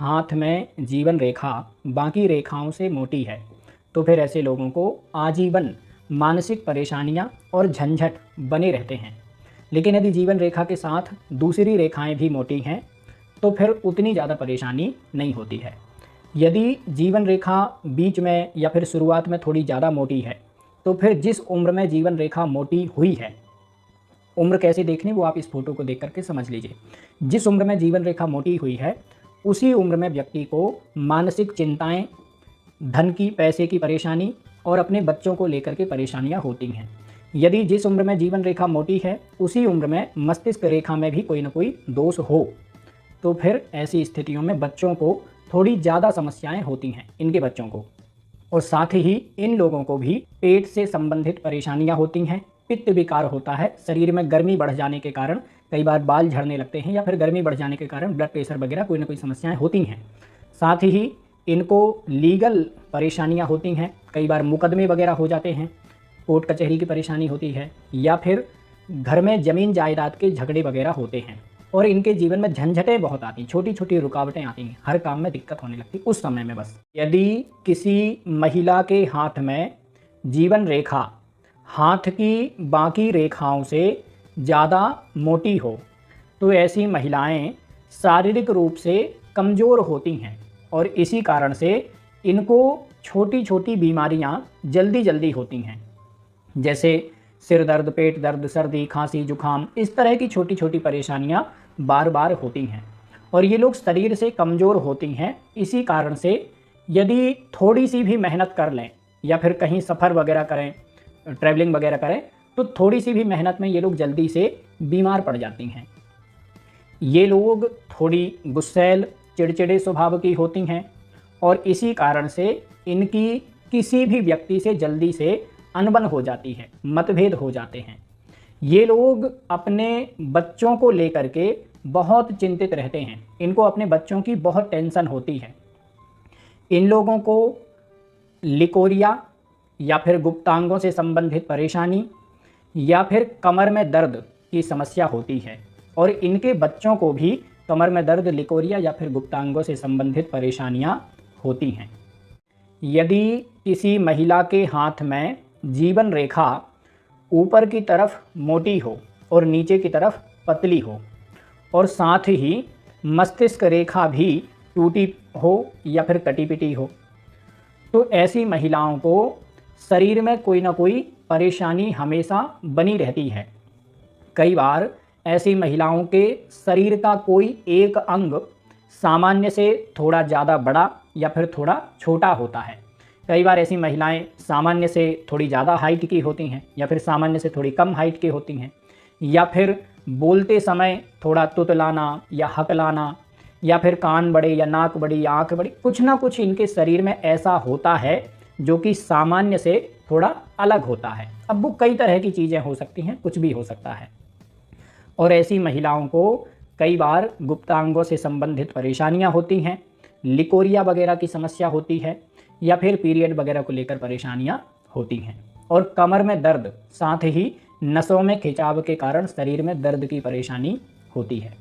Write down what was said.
हाथ में जीवन रेखा बाकी रेखाओं से मोटी है तो फिर ऐसे लोगों को आजीवन मानसिक परेशानियां और झंझट बने रहते हैं। लेकिन यदि जीवन रेखा के साथ दूसरी रेखाएं भी मोटी हैं तो फिर उतनी ज़्यादा परेशानी नहीं होती है। यदि जीवन रेखा बीच में या फिर शुरुआत में थोड़ी ज़्यादा मोटी है तो फिर जिस उम्र में जीवन रेखा मोटी हुई है, उम्र कैसे देखनी वो आप इस फोटो को देख करके समझ लीजिए। जिस उम्र में जीवन रेखा मोटी हुई है उसी उम्र में व्यक्ति को मानसिक चिंताएं, धन की पैसे की परेशानी और अपने बच्चों को लेकर के परेशानियां होती हैं। यदि जिस उम्र में जीवन रेखा मोटी है उसी उम्र में मस्तिष्क रेखा में भी कोई ना कोई दोष हो तो फिर ऐसी स्थितियों में बच्चों को थोड़ी ज़्यादा समस्याएं होती हैं, इनके बच्चों को। और साथ ही इन लोगों को भी पेट से संबंधित परेशानियां होती हैं, पित्त विकार होता है, शरीर में गर्मी बढ़ जाने के कारण कई बार बाल झड़ने लगते हैं या फिर गर्मी बढ़ जाने के कारण ब्लड प्रेशर वगैरह कोई ना कोई समस्याएं होती हैं। साथ ही इनको लीगल परेशानियां होती हैं, कई बार मुकदमे वगैरह हो जाते हैं, कोर्ट कचहरी की परेशानी होती है या फिर घर में ज़मीन जायदाद के झगड़े वगैरह होते हैं। और इनके जीवन में झंझटें बहुत आती हैं, छोटी छोटी रुकावटें आती हैं, हर काम में दिक्कत होने लगती उस समय में बस। यदि किसी महिला के हाथ में जीवन रेखा हाथ की बाकी रेखाओं से ज़्यादा मोटी हो तो ऐसी महिलाएं शारीरिक रूप से कमज़ोर होती हैं और इसी कारण से इनको छोटी छोटी बीमारियां जल्दी जल्दी होती हैं, जैसे सिर दर्द, पेट दर्द, सर्दी, खांसी, जुखाम, इस तरह की छोटी छोटी परेशानियां बार बार होती हैं। और ये लोग शरीर से कमज़ोर होती हैं, इसी कारण से यदि थोड़ी सी भी मेहनत कर लें या फिर कहीं सफ़र वगैरह करें, ट्रैवलिंग वगैरह करें तो थोड़ी सी भी मेहनत में ये लोग जल्दी से बीमार पड़ जाती हैं। ये लोग थोड़ी गुस्सैल, चिड़चिड़े स्वभाव की होती हैं और इसी कारण से इनकी किसी भी व्यक्ति से जल्दी से अनबन हो जाती है, मतभेद हो जाते हैं। ये लोग अपने बच्चों को लेकर के बहुत चिंतित रहते हैं, इनको अपने बच्चों की बहुत टेंशन होती है। इन लोगों को लिकोरिया या फिर गुप्तांगों से संबंधित परेशानी या फिर कमर में दर्द की समस्या होती है और इनके बच्चों को भी कमर में दर्द, लिकोरिया या फिर गुप्तांगों से संबंधित परेशानियां होती हैं। यदि किसी महिला के हाथ में जीवन रेखा ऊपर की तरफ मोटी हो और नीचे की तरफ पतली हो और साथ ही मस्तिष्क रेखा भी टूटी हो या फिर कटी पिटी हो तो ऐसी महिलाओं को शरीर में कोई ना कोई परेशानी हमेशा बनी रहती है। कई बार ऐसी महिलाओं के शरीर का कोई एक अंग सामान्य से थोड़ा ज़्यादा बड़ा या फिर थोड़ा छोटा होता है। कई बार ऐसी महिलाएं सामान्य से थोड़ी ज़्यादा हाइट की होती हैं या फिर सामान्य से थोड़ी कम हाइट की होती हैं या फिर बोलते समय थोड़ा तुतलाना या हकलाना या फिर कान बड़े या नाक बड़ी या आँख बड़ी, कुछ ना कुछ इनके शरीर में ऐसा होता है जो कि सामान्य से थोड़ा अलग होता है। अब वो कई तरह की चीज़ें हो सकती हैं, कुछ भी हो सकता है। और ऐसी महिलाओं को कई बार गुप्तांगों से संबंधित परेशानियां होती हैं, लिकोरिया वगैरह की समस्या होती है या फिर पीरियड वगैरह को लेकर परेशानियां होती हैं और कमर में दर्द, साथ ही नसों में खिंचाव के कारण शरीर में दर्द की परेशानी होती है।